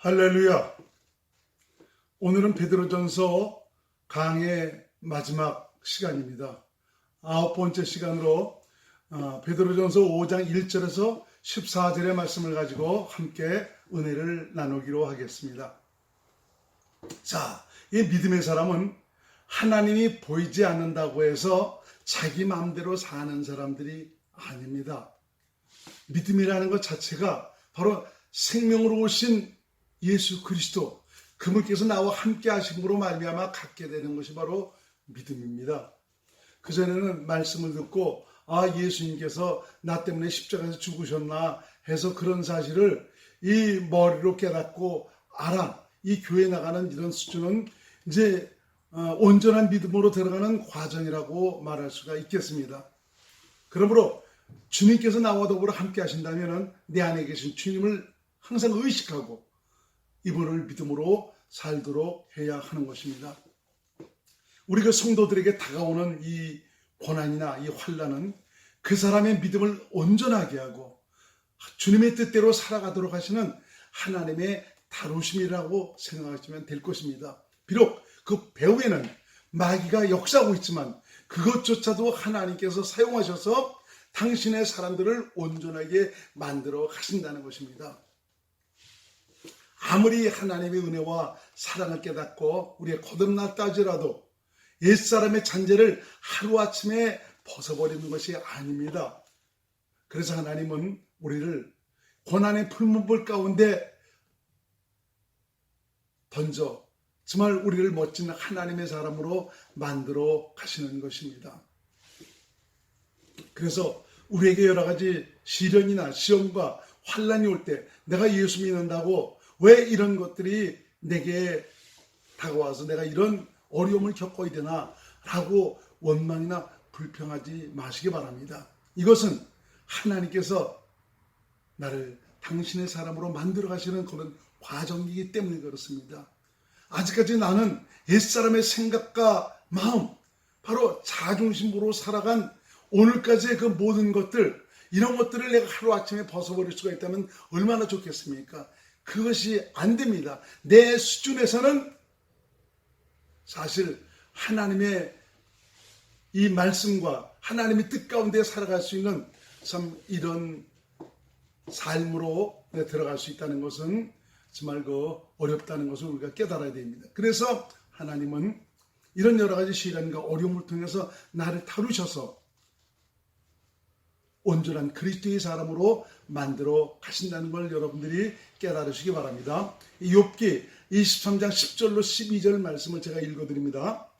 할렐루야. 오늘은 베드로전서 강의 마지막 시간입니다. 9번째 시간으로 베드로전서 5장 1절에서 14절의 말씀을 가지고 함께 은혜를 나누기로 하겠습니다. 자, 이 믿음의 사람은 하나님이 보이지 않는다고 해서 자기 마음대로 사는 사람들이 아닙니다. 믿음이라는 것 자체가 바로 생명으로 오신 예수 그리스도, 그분께서 나와 함께 하심으로 말미암아 갖게 되는 것이 바로 믿음입니다. 그전에는 말씀을 듣고 예수님께서 나 때문에 십자가에서 죽으셨나 해서 그런 사실을 이 머리로 깨닫고 이 교회 나가는 이런 수준은 이제 온전한 믿음으로 들어가는 과정이라고 말할 수가 있겠습니다. 그러므로 주님께서 나와 더불어 함께 하신다면 내 안에 계신 주님을 항상 의식하고 이분을 믿음으로 살도록 해야 하는 것입니다. 우리가 성도들에게 다가오는 이 고난이나 이 환난은 그 사람의 믿음을 온전하게 하고 주님의 뜻대로 살아가도록 하시는 하나님의 다루심이라고 생각하시면 될 것입니다. 비록 그 배후에는 마귀가 역사하고 있지만 그것조차도 하나님께서 사용하셔서 당신의 사람들을 온전하게 만들어 가신다는 것입니다. 아무리 하나님의 은혜와 사랑을 깨닫고 우리의 거듭났다 하더라도 옛사람의 잔재를 하루아침에 벗어버리는 것이 아닙니다. 그래서 하나님은 우리를 고난의 풀문불 가운데 던져 정말 우리를 멋진 하나님의 사람으로 만들어 가시는 것입니다. 그래서 우리에게 여러 가지 시련이나 시험과 환난이 올 때 내가 예수 믿는다고 왜 이런 것들이 내게 다가와서 내가 이런 어려움을 겪어야 되나 라고 원망이나 불평하지 마시기 바랍니다. 이것은 하나님께서 나를 당신의 사람으로 만들어 가시는 그런 과정이기 때문에 그렇습니다. 아직까지 나는 옛사람의 생각과 마음, 바로 자중심으로 살아간 오늘까지의 그 모든 것들, 이런 것들을 내가 하루아침에 벗어버릴 수가 있다면 얼마나 좋겠습니까? 그것이 안 됩니다. 내 수준에서는 사실 하나님의 이 말씀과 하나님의 뜻 가운데 살아갈 수 있는 참 이런 삶으로 들어갈 수 있다는 것은 정말 어렵다는 것을 우리가 깨달아야 됩니다. 그래서 하나님은 이런 여러 가지 시련과 어려움을 통해서 나를 다루셔서 온전한 그리스도의 사람으로 만들어 가신다는 걸 여러분들이 깨달으시기 바랍니다. 욥기 23장 10절로 12절 말씀을 제가 읽어드립니다.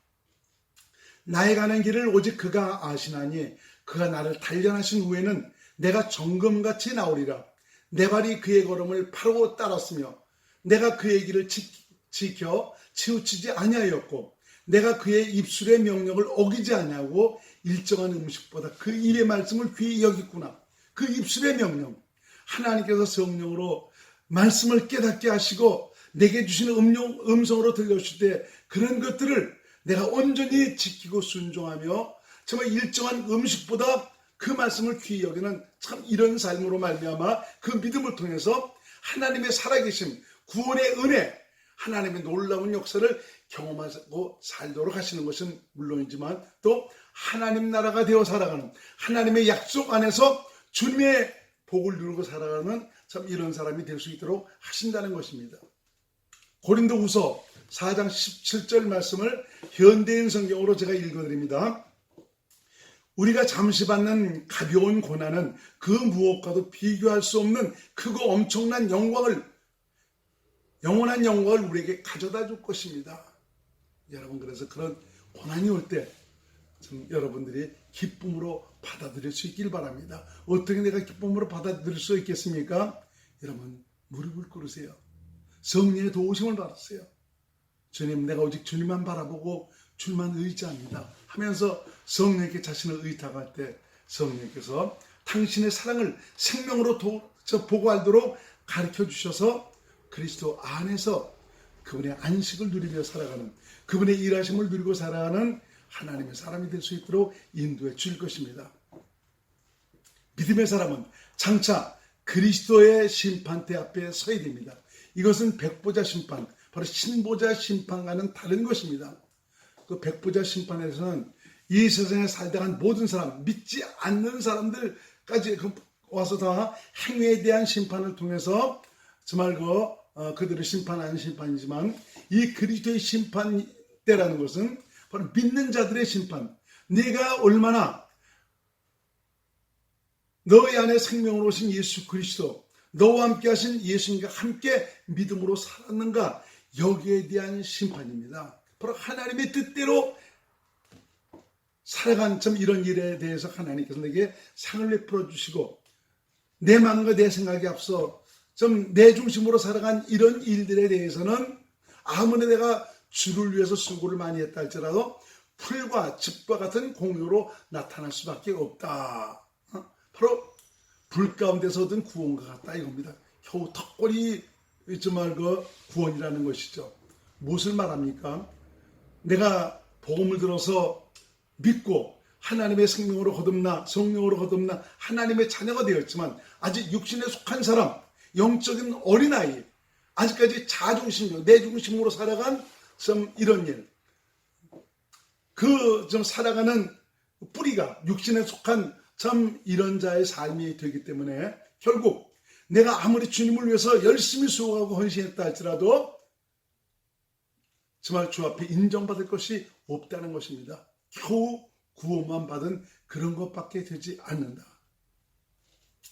나의 가는 길을 오직 그가 아시나니 그가 나를 단련하신 후에는 내가 정금같이 나오리라. 내 발이 그의 걸음을 바로 따랐으며 내가 그의 길을 지켜 치우치지 아니하였고 내가 그의 입술의 명령을 어기지 아니하고 일정한 음식보다 그 입의 말씀을 귀히 여겼구나. 그 입술의 명령, 하나님께서 성령으로 말씀을 깨닫게 하시고 내게 주시는 음성으로 들려주실 때 그런 것들을 내가 온전히 지키고 순종하며 정말 일정한 음식보다 그 말씀을 귀히 여기는 참 이런 삶으로 말미암아 그 믿음을 통해서 하나님의 살아계심, 구원의 은혜, 하나님의 놀라운 역사를 경험하고 살도록 하시는 것은 물론이지만 또 하나님 나라가 되어 살아가는 하나님의 약속 안에서 주님의 복을 누리고 살아가는 참 이런 사람이 될 수 있도록 하신다는 것입니다. 고린도후서 4장 17절 말씀을 현대인 성경으로 제가 읽어드립니다. 우리가 잠시 받는 가벼운 고난은 그 무엇과도 비교할 수 없는 크고 엄청난 영원한 영광을 우리에게 가져다 줄 것입니다. 여러분, 그래서 그런 고난이 올 때 여러분들이 기쁨으로 받아들일 수 있길 바랍니다. 어떻게 내가 기쁨으로 받아들일 수 있겠습니까? 여러분, 무릎을 꿇으세요. 성령의 도우심을 받으세요. 주님, 내가 오직 주님만 바라보고 주님만 의지합니다 하면서 성령께 자신을 의탁할 때 성령께서 당신의 사랑을 생명으로 보고 알도록 가르쳐 주셔서 그리스도 안에서 그분의 안식을 누리며 살아가는, 그분의 일하심을 누리고 살아가는 하나님의 사람이 될 수 있도록 인도해 줄 것입니다. 믿음의 사람은 장차 그리스도의 심판대 앞에 서야 됩니다. 이것은 백보자 심판, 바로 신보자 심판과는 다른 것입니다. 그 백보자 심판에서는 이 세상에 살다 간 모든 사람, 믿지 않는 사람들까지 와서 다 행위에 대한 심판을 통해서 정말 그들을 심판하는 심판이지만, 이 그리스도의 심판 때라는 것은 바로 믿는 자들의 심판. 네가 얼마나 너희 안에 생명으로 오신 예수 그리스도, 너와 함께 하신 예수님과 함께 믿음으로 살았는가, 여기에 대한 심판입니다. 바로 하나님의 뜻대로 살아간 이런 일에 대해서 하나님께서 내게 상을 베풀어 주시고, 내 마음과 내 생각에 앞서 내 중심으로 살아간 이런 일들에 대해서는 아무리 내가 주를 위해서 수고를 많이 했다 할지라도 풀과 즙과 같은 공로로 나타날 수밖에 없다. 바로 불 가운데서 얻은 구원과 같다 이겁니다. 겨우 턱걸이 정말 구원이라는 것이죠. 무엇을 말합니까? 내가 복음을 들어서 믿고 하나님의 생명으로 거듭나 성령으로 거듭나 하나님의 자녀가 되었지만, 아직 육신에 속한 사람, 영적인 어린아이, 아직까지 자중심으로 내 중심으로 살아간 이런 일, 살아가는 뿌리가 육신에 속한 이런 자의 삶이 되기 때문에, 결국 내가 아무리 주님을 위해서 열심히 수고하고 헌신했다 할지라도 정말 주 앞에 인정받을 것이 없다는 것입니다. 겨우 구원만 받은 그런 것밖에 되지 않는다.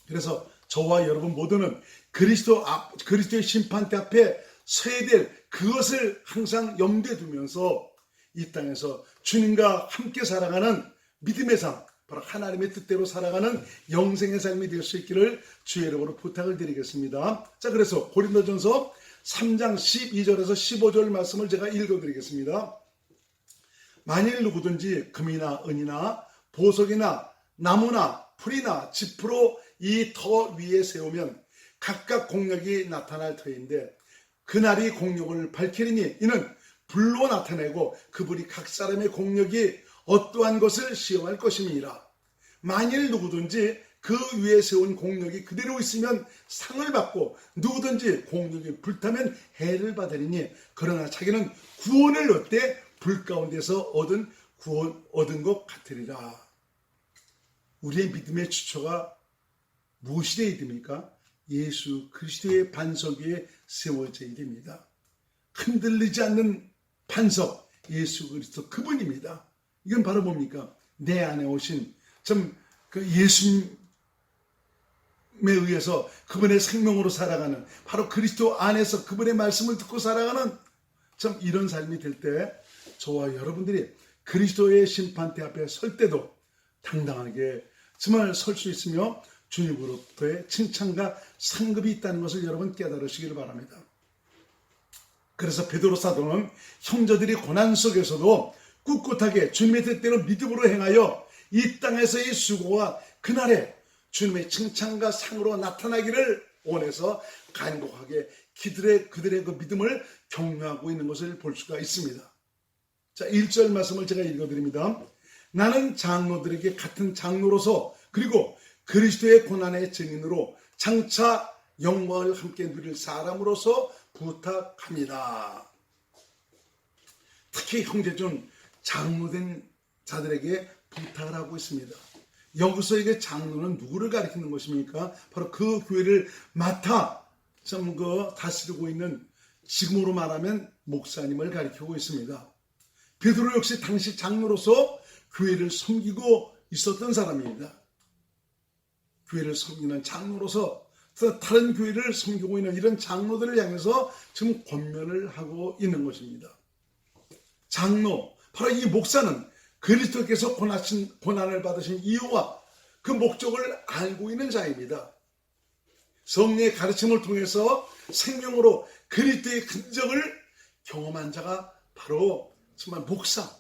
그래서 저와 여러분 모두는 그리스도의 심판대 앞에 서야 될 그것을 항상 염두에 두면서 이 땅에서 주님과 함께 살아가는 믿음의 삶, 바로 하나님의 뜻대로 살아가는 영생의 삶이 될 수 있기를 주의 이름으로 부탁을 드리겠습니다. 자, 그래서 고린도전서 3장 12절에서 15절 말씀을 제가 읽어드리겠습니다. 만일 누구든지 금이나 은이나 보석이나 나무나 풀이나 짚으로 이 터 위에 세우면 각각 공력이 나타날 터인데, 그날이 공력을 밝히리니 이는 불로 나타내고 그 불이 각 사람의 공력이 어떠한 것을 시험할 것임이니라. 만일 누구든지 그 위에 세운 공력이 그대로 있으면 상을 받고, 누구든지 공력이 불타면 해를 받으리니, 그러나 자기는 구원을 얻되 불 가운데서 얻은 것 같으리라. 우리의 믿음의 주처가 무엇이 되어야 됩니까? 예수 그리스도의 반석 위에 세워져야 됩니다. 흔들리지 않는 반석, 예수 그리스도 그분입니다. 이건 바로 뭡니까? 내 안에 오신 예수님에 의해서 그분의 생명으로 살아가는, 바로 그리스도 안에서 그분의 말씀을 듣고 살아가는 이런 삶이 될 때, 저와 여러분들이 그리스도의 심판대 앞에 설 때도 당당하게 정말 설 수 있으며 주님으로부터의 칭찬과 상급이 있다는 것을 여러분 깨달으시기를 바랍니다. 그래서 베드로 사도는 형제들이 고난 속에서도 꿋꿋하게 주님의 뜻대로 믿음으로 행하여 이 땅에서의 수고와 그날에 주님의 칭찬과 상으로 나타나기를 원해서 간곡하게 그들의 그 믿음을 격려하고 있는 것을 볼 수가 있습니다. 자, 1절 말씀을 제가 읽어드립니다. 나는 장로들에게 같은 장로로서 그리고 그리스도의 고난의 증인으로 장차 영광을 함께 누릴 사람으로서 부탁합니다. 특히 형제중 장로된 자들에게 부탁을 하고 있습니다. 여기서 이게 장로는 누구를 가리키는 것입니까? 바로 그 교회를 맡아 다스리고 있는, 지금으로 말하면 목사님을 가리키고 있습니다. 베드로 역시 당시 장로로서 교회를 섬기고 있었던 사람입니다. 교회를 섬기는 장로로서 다른 교회를 섬기고 있는 이런 장로들을 향해서 지금 권면을 하고 있는 것입니다. 장로, 바로 이 목사는 그리스도께서 고난을 받으신 이유와 그 목적을 알고 있는 자입니다. 성령의 가르침을 통해서 생명으로 그리스도의 흔적을 경험한 자가 바로 정말 목사,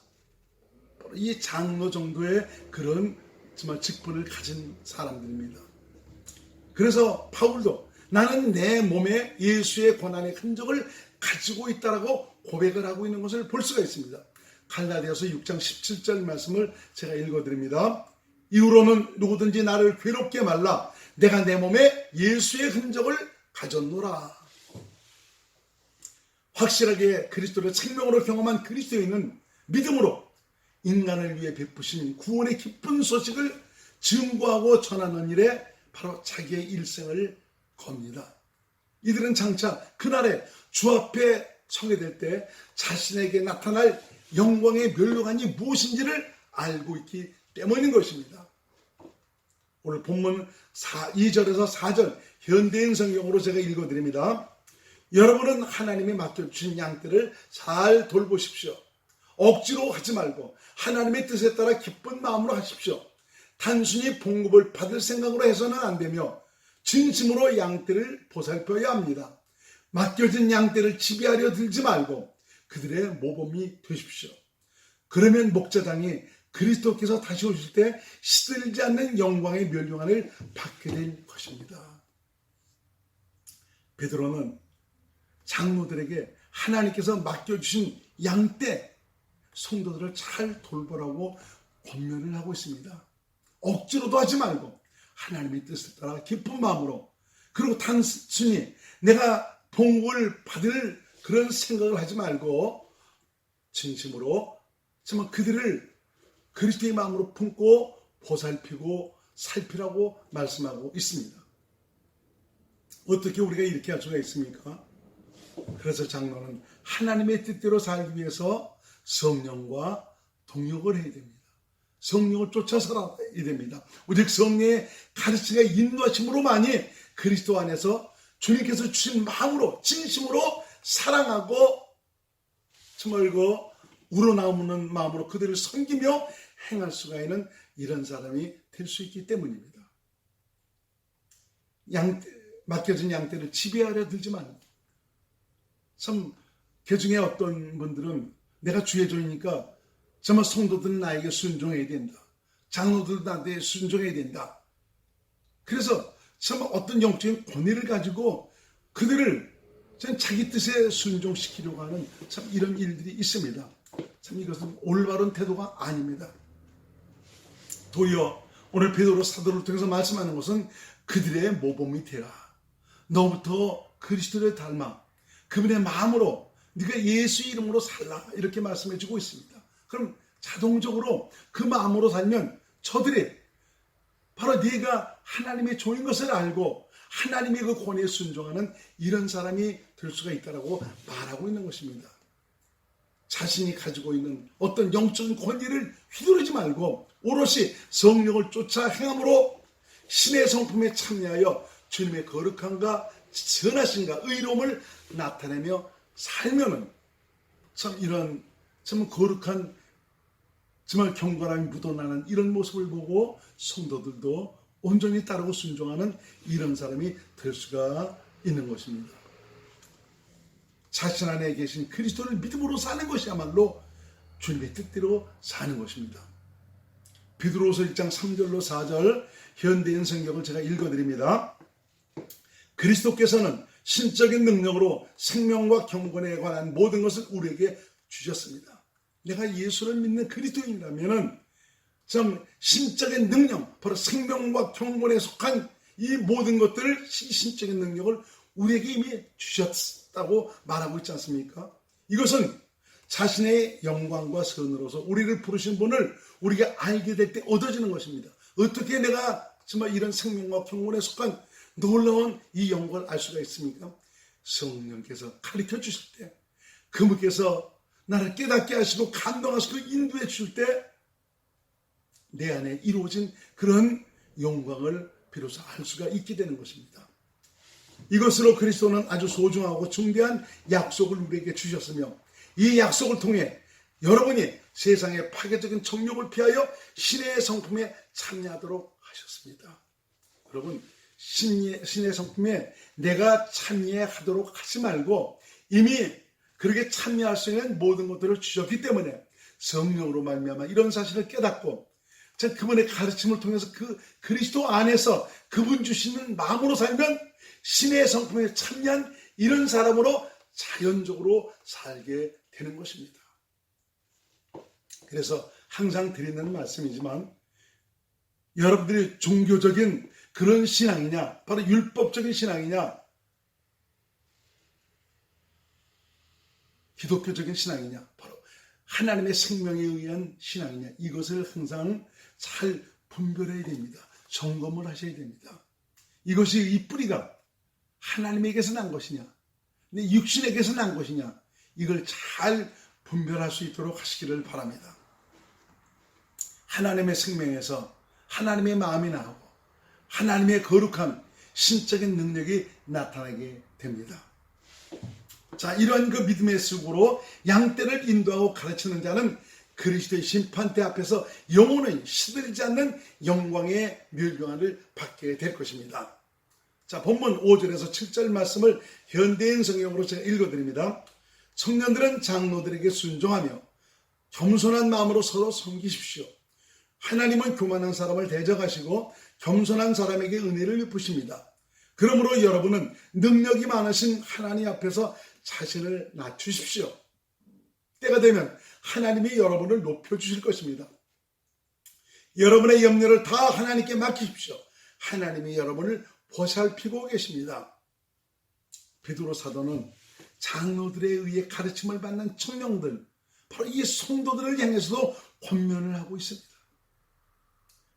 바로 이 장로 정도의 그런 정말 직분을 가진 사람들입니다. 그래서 바울도 나는 내 몸에 예수의 고난의 흔적을 가지고 있다라고 고백을 하고 있는 것을 볼 수가 있습니다. 갈라디아서 6장 17절 말씀을 제가 읽어드립니다. 이후로는 누구든지 나를 괴롭게 말라. 내가 내 몸에 예수의 흔적을 가졌노라. 확실하게 그리스도를 생명으로 경험한 그리스도인은 믿음으로 인간을 위해 베푸신 구원의 기쁜 소식을 증거하고 전하는 일에 바로 자기의 일생을 겁니다. 이들은 장차 그날에 주 앞에 서게 될 때 자신에게 나타날 영광의 멸류관이 무엇인지를 알고 있기 때문인 것입니다. 오늘 본문 2절에서 4절 현대인 성경으로 제가 읽어드립니다. 여러분은 하나님이 맡겨주신 양떼를 잘 돌보십시오. 억지로 하지 말고 하나님의 뜻에 따라 기쁜 마음으로 하십시오. 단순히 봉급을 받을 생각으로 해서는 안 되며 진심으로 양떼를 보살펴야 합니다. 맡겨진 양떼를 지배하려 들지 말고 그들의 모범이 되십시오. 그러면 목자장이 그리스도께서 다시 오실 때 시들지 않는 영광의 멸류관을 받게 된 것입니다. 베드로는 장로들에게 하나님께서 맡겨주신 양떼 성도들을 잘 돌보라고 권면을 하고 있습니다. 억지로도 하지 말고 하나님의 뜻을 따라 기쁜 마음으로, 그리고 단순히 내가 봉급을 받을 그런 생각을 하지 말고 진심으로 정말 그들을 그리스도의 마음으로 품고 보살피고 살피라고 말씀하고 있습니다. 어떻게 우리가 이렇게 할 수가 있습니까? 그래서 장로는 하나님의 뜻대로 살기 위해서 성령과 동역을 해야 됩니다. 성령을 쫓아 살아야 됩니다. 오직 성령의 가르침과 인도하심으로만이 그리스도 안에서 주님께서 주신 마음으로 진심으로 사랑하고 정말 우러나오는 마음으로 그들을 섬기며 행할 수가 있는 이런 사람이 될 수 있기 때문입니다. 맡겨진 양떼를 지배하려 들지 말고, 참 그중에 어떤 분들은 내가 주의 종이니까 정말 성도들은 나에게 순종해야 된다. 장로들도 나한테 순종해야 된다. 그래서 정말 어떤 영적인 권위를 가지고 그들을 자기 뜻에 순종시키려고 하는 참 이런 일들이 있습니다. 참 이것은 올바른 태도가 아닙니다. 도리어 오늘 베드로 사도를 통해서 말씀하는 것은 그들의 모범이 되라. 너부터 그리스도를 닮아 그분의 마음으로 네가 예수 이름으로 살라, 이렇게 말씀해 주고 있습니다. 그럼 자동적으로 그 마음으로 살면 저들이 바로 네가 하나님의 종인 것을 알고 하나님의 그 권위에 순종하는 이런 사람이 될 수가 있다라고 말하고 있는 것입니다. 자신이 가지고 있는 어떤 영적인 권위를 휘두르지 말고 오롯이 성령을 쫓아 행함으로 신의 성품에 참여하여 주님의 거룩함과 선하심과 의로움을 나타내며 살면은 참 이런 참 거룩한 정말 경건함이 묻어나는 이런 모습을 보고 성도들도 온전히 따르고 순종하는 이런 사람이 될 수가 있는 것입니다. 자신 안에 계신 그리스도를 믿음으로 사는 것이야말로 주님의 뜻대로 사는 것입니다. 베드로후서 1장 3절로 4절 현대인 성경을 제가 읽어드립니다. 그리스도께서는 신적인 능력으로 생명과 경건에 관한 모든 것을 우리에게 주셨습니다. 내가 예수를 믿는 그리스도인이라면 참 신적인 능력, 바로 생명과 경건에 속한 이 모든 것들을, 신적인 능력을 우리에게 이미 주셨다고 말하고 있지 않습니까? 이것은 자신의 영광과 선으로서 우리를 부르신 분을 우리가 알게 될 때 얻어지는 것입니다. 어떻게 내가 정말 이런 생명과 경건에 속한 놀라운 이 영광을 알 수가 있습니까? 성령께서 가르쳐 주실 때, 그분께서 나를 깨닫게 하시고 감동하시고 인도해 주실 때 내 안에 이루어진 그런 영광을 비로소 알 수가 있게 되는 것입니다. 이것으로 그리스도는 아주 소중하고 중대한 약속을 우리에게 주셨으며 이 약속을 통해 여러분이 세상의 파괴적인 정욕을 피하여 신의 성품에 참여하도록 하셨습니다. 여러분, 신의 성품에 내가 참여하도록 하지 말고 이미 그렇게 참여할 수 있는 모든 것들을 주셨기 때문에 성령으로 말미암아 이런 사실을 깨닫고 그분의 가르침을 통해서 그 그리스도 안에서 그분 주시는 마음으로 살면 신의 성품에 참여한 이런 사람으로 자연적으로 살게 되는 것입니다. 그래서 항상 드리는 말씀이지만 여러분들이 종교적인 그런 신앙이냐, 바로 율법적인 신앙이냐, 기독교적인 신앙이냐, 바로 하나님의 생명에 의한 신앙이냐, 이것을 항상 잘 분별해야 됩니다. 점검을 하셔야 됩니다. 이것이 이 뿌리가 하나님에게서 난 것이냐, 내 육신에게서 난 것이냐, 이걸 잘 분별할 수 있도록 하시기를 바랍니다. 하나님의 생명에서 하나님의 마음이 나오고 하나님의 거룩한 신적인 능력이 나타나게 됩니다. 자, 이러한 그 믿음의 습으로 양떼를 인도하고 가르치는 자는 그리스도의 심판대 앞에서 영원히 시들지 않는 영광의 멸류관을 받게 될 것입니다. 자, 본문 5절에서 7절 말씀을 현대인 성경으로 제가 읽어드립니다. 청년들은 장로들에게 순종하며 겸손한 마음으로 서로 섬기십시오. 하나님은 교만한 사람을 대적하시고 겸손한 사람에게 은혜를 베푸십니다. 그러므로 여러분은 능력이 많으신 하나님 앞에서 자신을 낮추십시오. 때가 되면 하나님이 여러분을 높여주실 것입니다. 여러분의 염려를 다 하나님께 맡기십시오. 하나님이 여러분을 보살피고 계십니다. 베드로 사도는 장로들에 의해 가르침을 받는 청년들, 바로 이 성도들을 향해서도 권면을 하고 있습니다.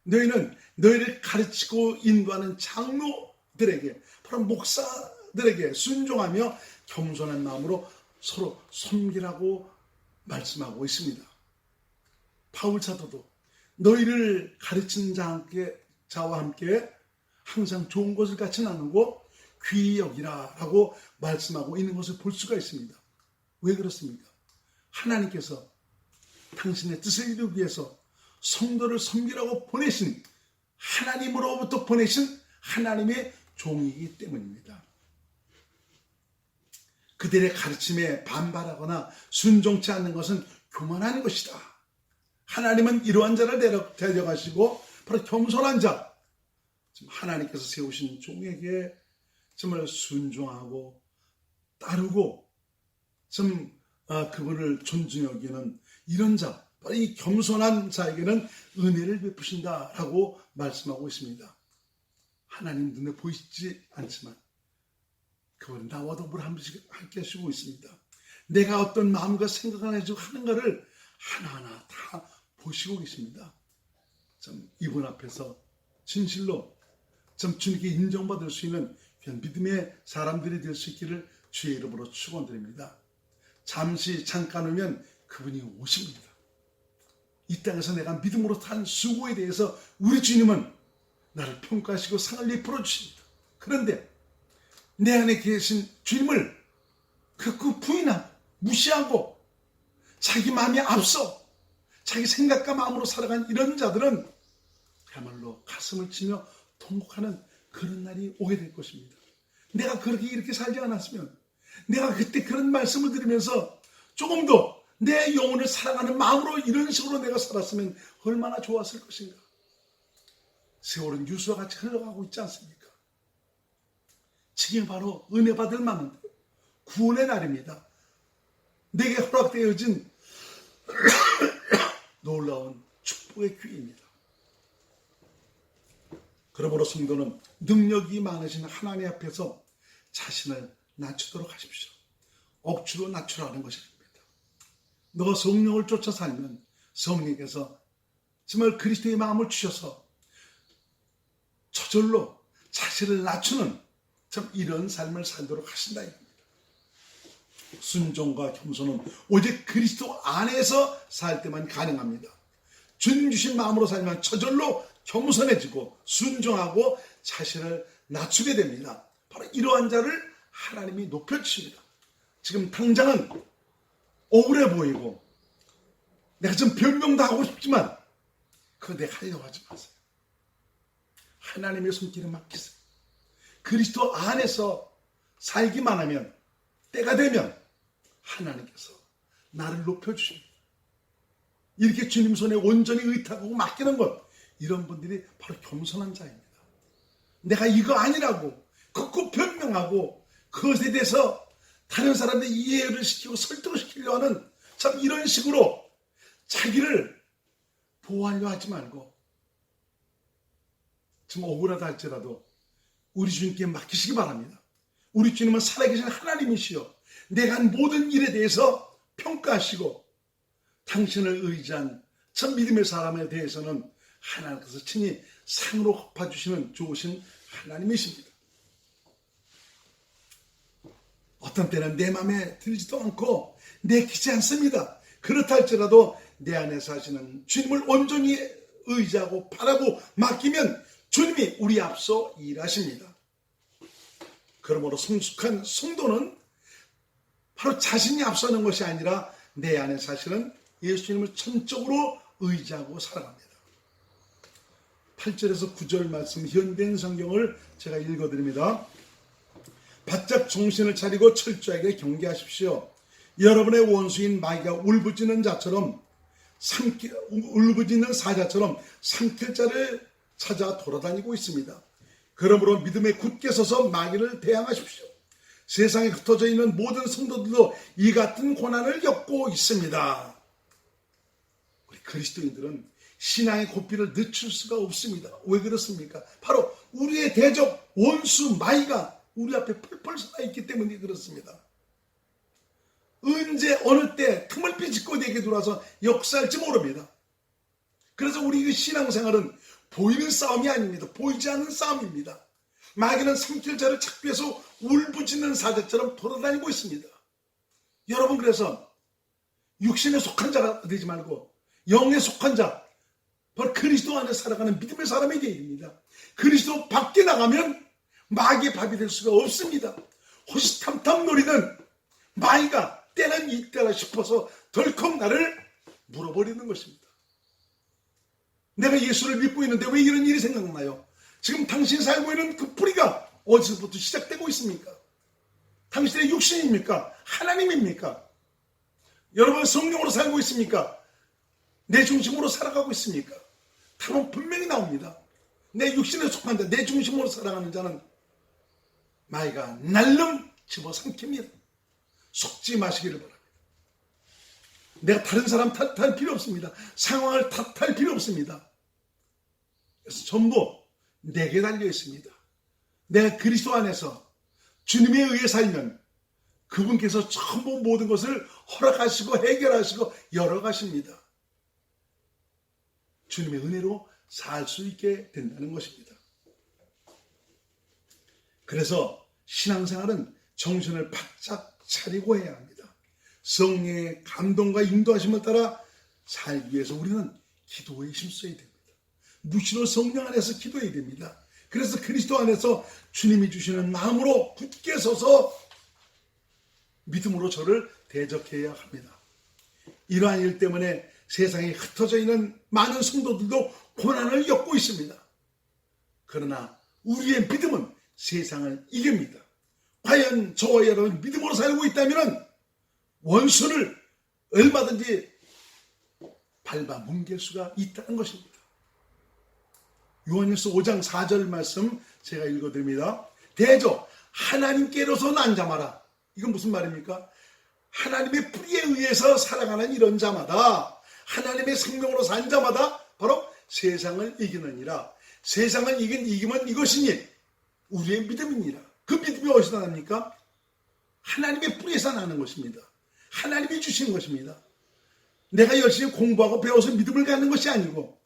너희는 너희를 가르치고 인도하는 장로들에게, 바로 목사들에게 순종하며 겸손한 마음으로 서로 섬기라고 말씀하고 있습니다. 바울 사도도 너희를 가르치는 자와 함께 항상 좋은 것을 같이 나누고 귀히 여기라 라고 말씀하고 있는 것을 볼 수가 있습니다. 왜 그렇습니까? 하나님께서 당신의 뜻을 이루기 위해서 성도를 섬기라고 보내신, 하나님으로부터 보내신 하나님의 종이기 때문입니다. 그들의 가르침에 반발하거나 순종치 않는 것은 교만한 것이다. 하나님은 이러한 자를 데려가시고 바로 겸손한 자, 하나님께서 세우신 종에게 정말 순종하고 따르고 그분을 존중히 여기는 이런 자, 바로 이 겸손한 자에게는 은혜를 베푸신다라고 말씀하고 있습니다. 하나님 눈에 보이지 않지만 그분은 나와 더불어 한 번씩 함께 하시고 있습니다. 내가 어떤 마음과 생각을 해주고 하는가를 하나하나 다 보시고 계십니다. 이분 앞에서 진실로 주님께 인정받을 수 있는 그냥 믿음의 사람들이 될 수 있기를 주의 이름으로 축원드립니다. 잠깐 후면 그분이 오십니다. 이 땅에서 내가 믿음으로 산 수고에 대해서 우리 주님은 나를 평가하시고 상을 베풀어 주십니다. 그런데 내 안에 계신 주님을 그 부인하고 무시하고 자기 마음이 앞서 자기 생각과 마음으로 살아간 이런 자들은 그야말로 가슴을 치며 통곡하는 그런 날이 오게 될 것입니다. 내가 그렇게 이렇게 살지 않았으면, 내가 그때 그런 말씀을 들으면서 조금 더 내 영혼을 사랑하는 마음으로 이런 식으로 내가 살았으면 얼마나 좋았을 것인가. 세월은 유수와 같이 흘러가고 있지 않습니까? 지금 바로 은혜 받을 만한 구원의 날입니다. 내게 허락되어진 놀라운 축복의 기회입니다. 그러므로 성도는 능력이 많으신 하나님 앞에서 자신을 낮추도록 하십시오. 억지로 낮추라는 것이 아닙니다. 너가 성령을 쫓아 살면 성령께서 정말 그리스도의 마음을 주셔서 저절로 자신을 낮추는 이런 삶을 살도록 하신다 이겁니다. 순종과 겸손은 오직 그리스도 안에서 살 때만 가능합니다. 주님 주신 마음으로 살면 저절로 겸손해지고 순종하고 자신을 낮추게 됩니다. 바로 이러한 자를 하나님이 높여주십니다. 지금 당장은 억울해 보이고 내가 좀 변명도 하고 싶지만 그거 내가 하려고 하지 마세요. 하나님의 손길에 맡기세요. 그리스도 안에서 살기만 하면 때가 되면 하나님께서 나를 높여주십니다. 이렇게 주님 손에 온전히 의탁하고 맡기는 것, 이런 분들이 바로 겸손한 자입니다. 내가 이거 아니라고 극구 변명하고 그것에 대해서 다른 사람들 이해를 시키고 설득을 시키려 하는 이런 식으로 자기를 보호하려 하지 말고 좀 억울하다 할지라도 우리 주님께 맡기시기 바랍니다. 우리 주님은 살아계신 하나님이시여 내가 한 모든 일에 대해서 평가하시고 당신을 의지한 참 믿음의 사람에 대해서는 하나님께서 친히 상으로 갚아주시는 좋으신 하나님이십니다. 어떤 때는 내 마음에 들지도 않고 내키지 않습니다. 그렇다 할지라도 내 안에 사시는 주님을 온전히 의지하고 바라고 맡기면 주님이 우리 앞서 일하십니다. 그러므로 성숙한 성도는 바로 자신이 앞서는 것이 아니라 내 안에 사시는 예수님을 전적으로 의지하고 살아갑니다. 8절에서 9절 말씀 현대인 성경을 제가 읽어드립니다. 바짝 정신을 차리고 철저하게 경계하십시오. 여러분의 원수인 마귀가 울부짖는 사자처럼 삼킬 자를 찾아 돌아다니고 있습니다. 그러므로 믿음에 굳게 서서 마귀를 대항하십시오. 세상에 흩어져 있는 모든 성도들도 이 같은 고난을 겪고 있습니다. 우리 그리스도인들은 신앙의 고삐를 늦출 수가 없습니다. 왜 그렇습니까? 바로 우리의 대적 원수 마귀가 우리 앞에 펄펄 솟아 있기 때문에 그렇습니다. 언제 어느 때 틈을 비집고 내게 들어와서 역사할지 모릅니다. 그래서 우리 그 신앙생활은 보이는 싸움이 아닙니다. 보이지 않는 싸움입니다. 마귀는 삼킬 자를 찾기 위해서 울부짖는 사자처럼 돌아다니고 있습니다. 여러분, 그래서 육신에 속한 자가 되지 말고 영에 속한 자, 바로 그리스도 안에 살아가는 믿음의 사람이 되어야 됩니다. 그리스도 밖에 나가면 마귀의 밥이 될 수가 없습니다. 호시탐탐 노리는 마귀가 때는 이때라 싶어서 덜컥 나를 물어버리는 것입니다. 내가 예수를 믿고 있는데 왜 이런 일이 생각나요? 지금 당신이 살고 있는 그 뿌리가 어디서부터 시작되고 있습니까? 당신의 육신입니까? 하나님입니까? 여러분 성령으로 살고 있습니까? 내 중심으로 살아가고 있습니까? 답은 분명히 나옵니다. 내 육신에 속한 자, 내 중심으로 살아가는 자는 마귀가 날름 집어삼킵니다. 속지 마시기를 바랍니다. 내가 다른 사람 탓할 필요 없습니다. 상황을 탓할 필요 없습니다. 그래서 전부 내게 달려 있습니다. 내가 그리스도 안에서 주님에 의해 살면 그분께서 전부 모든 것을 허락하시고 해결하시고 열어가십니다. 주님의 은혜로 살 수 있게 된다는 것입니다. 그래서 신앙생활은 정신을 바짝 차리고 해야 합니다. 성령의 감동과 인도하심을 따라 살기 위해서 우리는 기도에 힘써야 됩니다. 무시로 성령 안에서 기도해야 됩니다. 그래서 그리스도 안에서 주님이 주시는 마음으로 굳게 서서 믿음으로 저를 대적해야 합니다. 이러한 일 때문에 세상에 흩어져 있는 많은 성도들도 고난을 겪고 있습니다. 그러나 우리의 믿음은 세상을 이깁니다. 과연 저와 여러분 믿음으로 살고 있다면 원수를 얼마든지 밟아 뭉갤 수가 있다는 것입니다. 요한일서 5장 4절 말씀 제가 읽어드립니다. 대저 하나님께로서 난 자마다, 이건 무슨 말입니까? 하나님의 뿌리에 의해서 살아가는 이런 자마다, 하나님의 생명으로 산 자마다 바로 세상을 이기느니라. 세상을 이기면 이것이니 우리의 믿음이니라. 그 믿음이 어디서 납니까? 하나님의 뿌리에서 나는 것입니다. 하나님이 주시는 것입니다. 내가 열심히 공부하고 배워서 믿음을 갖는 것이 아니고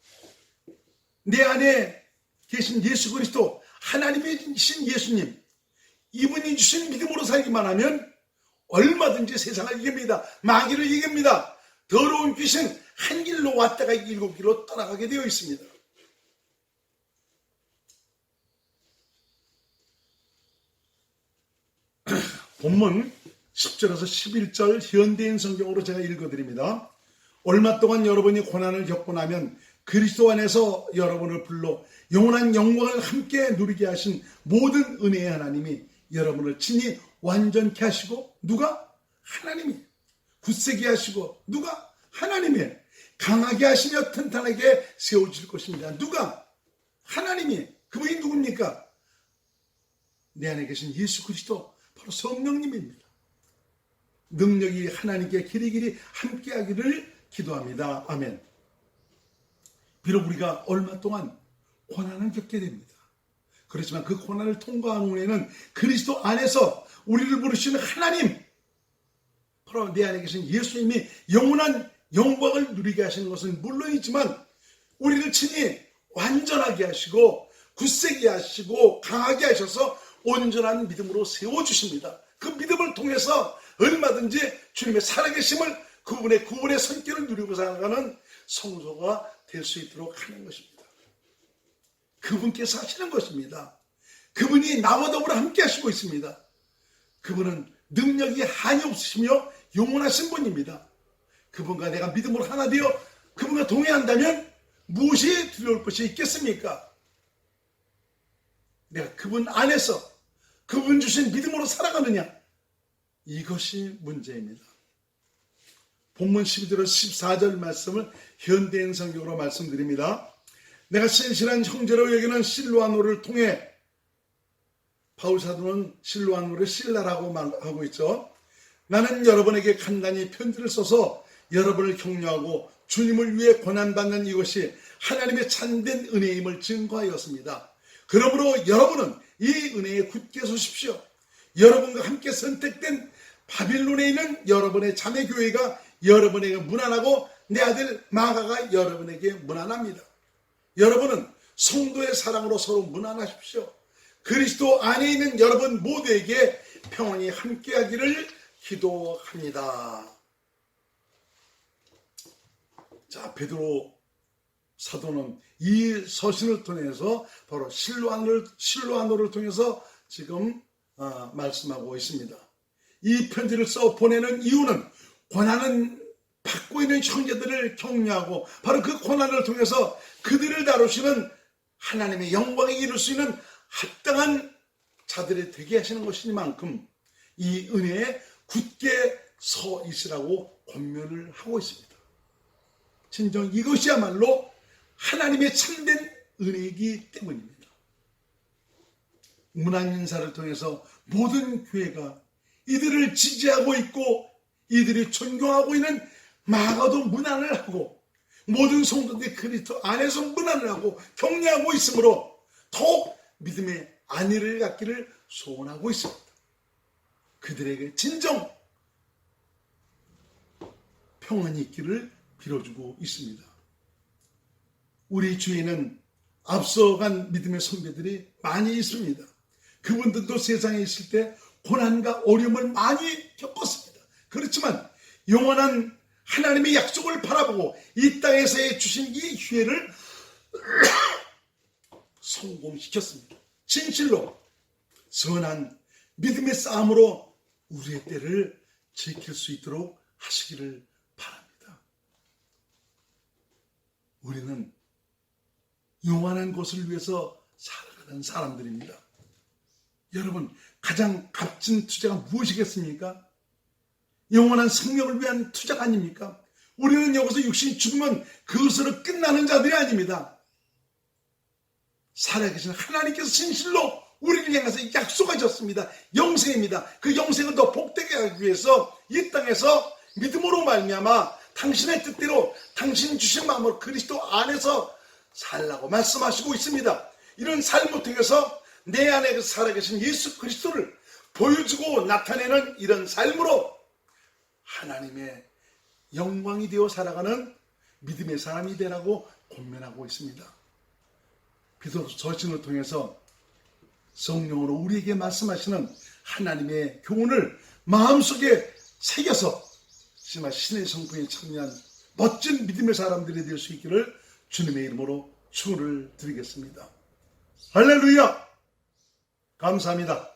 내 안에 계신 예수 그리스도, 하나님이신 예수님, 이분이 주신 믿음으로 살기만 하면 얼마든지 세상을 이깁니다. 마귀를 이깁니다. 더러운 귀신 한 길로 왔다가 7길로 떠나가게 되어 있습니다. 본문 10절에서 11절 현대인 성경으로 제가 읽어드립니다. 얼마 동안 여러분이 고난을 겪고 나면 그리스도 안에서 여러분을 불러 영원한 영광을 함께 누리게 하신 모든 은혜의 하나님이 여러분을 친히 완전케 하시고, 누가? 하나님이 굳세게 하시고, 누가? 하나님이 강하게 하시며 튼튼하게 세워질 것입니다. 누가? 하나님이. 그분이 누굽니까? 내 안에 계신 예수 그리스도, 바로 성령님입니다. 능력이 하나님께 길이길이 함께하기를 기도합니다. 아멘. 비록 우리가 얼마 동안 고난을 겪게 됩니다. 그렇지만 그 고난을 통과한 후에는 그리스도 안에서 우리를 부르시는 하나님, 바로 바로 내 안에 계신 예수님이 영원한 영광을 누리게 하시는 것은 물론이지만 우리를 친히 완전하게 하시고 굳세게 하시고 강하게 하셔서 온전한 믿음으로 세워주십니다. 그 믿음을 통해서 얼마든지 주님의 살아계심을 그분의 구원의 손길을 누리고 살아가는 성도가 될 수 있도록 하는 것입니다. 그분께서 하시는 것입니다. 그분이 나와 더불어 함께 하시고 있습니다. 그분은 능력이 한이 없으시며 영원하신 분입니다. 그분과 내가 믿음으로 하나 되어 그분과 동행한다면 무엇이 두려울 것이 있겠습니까? 내가 그분 안에서 그분 주신 믿음으로 살아가느냐, 이것이 문제입니다. 본문 12절 14절 말씀을 현대인 성경으로 말씀드립니다. 내가 신실한 형제로 여기는 실로아노를 통해, 바울 사도는 실로아노를 실라라고 말하고 있죠. 나는 여러분에게 간단히 편지를 써서 여러분을 격려하고 주님을 위해 고난받는 이것이 하나님의 참된 은혜임을 증거하였습니다. 그러므로 여러분은 이 은혜에 굳게 서십시오. 여러분과 함께 선택된 바빌론에 있는 여러분의 자매교회가 여러분에게 무난하고 내 아들 마가가 여러분에게 무난합니다. 여러분은 성도의 사랑으로 서로 무난하십시오. 그리스도 안에 있는 여러분 모두에게 평안이 함께하기를 기도합니다. 자, 베드로 사도는 이 서신을 통해서 바로 실로아노를 통해서 지금 말씀하고 있습니다. 이 편지를 써 보내는 이유는 고난은 받고 있는 형제들을 격려하고 바로 그 고난을 통해서 그들을 다루시는 하나님의 영광에 이룰 수 있는 합당한 자들이 되게 하시는 것이니만큼 이 은혜에 굳게 서 있으라고 권면을 하고 있습니다. 진정 이것이야말로 하나님의 참된 은혜이기 때문입니다. 문안 인사를 통해서 모든 교회가 이들을 지지하고 있고 이들이 존경하고 있는 마가도 문안을 하고 모든 성도들이 그리스도 안에서 문안을 하고 격려하고 있으므로 더욱 믿음의 안위를 갖기를 소원하고 있습니다. 그들에게 진정 평안이 있기를 빌어주고 있습니다. 우리 주위에는 앞서간 믿음의 선배들이 많이 있습니다. 그분들도 세상에 있을 때 고난과 어려움을 많이 겪었습니다. 그렇지만 영원한 하나님의 약속을 바라보고 이 땅에서의 주신 이 기회를 성공시켰습니다. 진실로 선한 믿음의 싸움으로 우리의 때를 지킬 수 있도록 하시기를 바랍니다. 우리는 영원한 것을 위해서 살아가는 사람들입니다. 여러분, 가장 값진 투자가 무엇이겠습니까? 영원한 생명을 위한 투자가 아닙니까? 우리는 여기서 육신이 죽으면 그것으로 끝나는 자들이 아닙니다. 살아계신 하나님께서 진실로 우리를 향해서 약속하셨습니다. 영생입니다. 그 영생을 더 복되게 하기 위해서 이 땅에서 믿음으로 말미암아 당신의 뜻대로 당신 주신 마음으로 그리스도 안에서 살라고 말씀하시고 있습니다. 이런 삶을 통해서 내 안에 살아계신 예수 그리스도를 보여주고 나타내는 이런 삶으로 하나님의 영광이 되어 살아가는 믿음의 사람이 되라고 권면하고 있습니다. 베드로 서신을 통해서 성령으로 우리에게 말씀하시는 하나님의 교훈을 마음속에 새겨서 정말 신의 성품에 참여한 멋진 믿음의 사람들이 될 수 있기를 주님의 이름으로 축원을 드리겠습니다. 할렐루야! 감사합니다.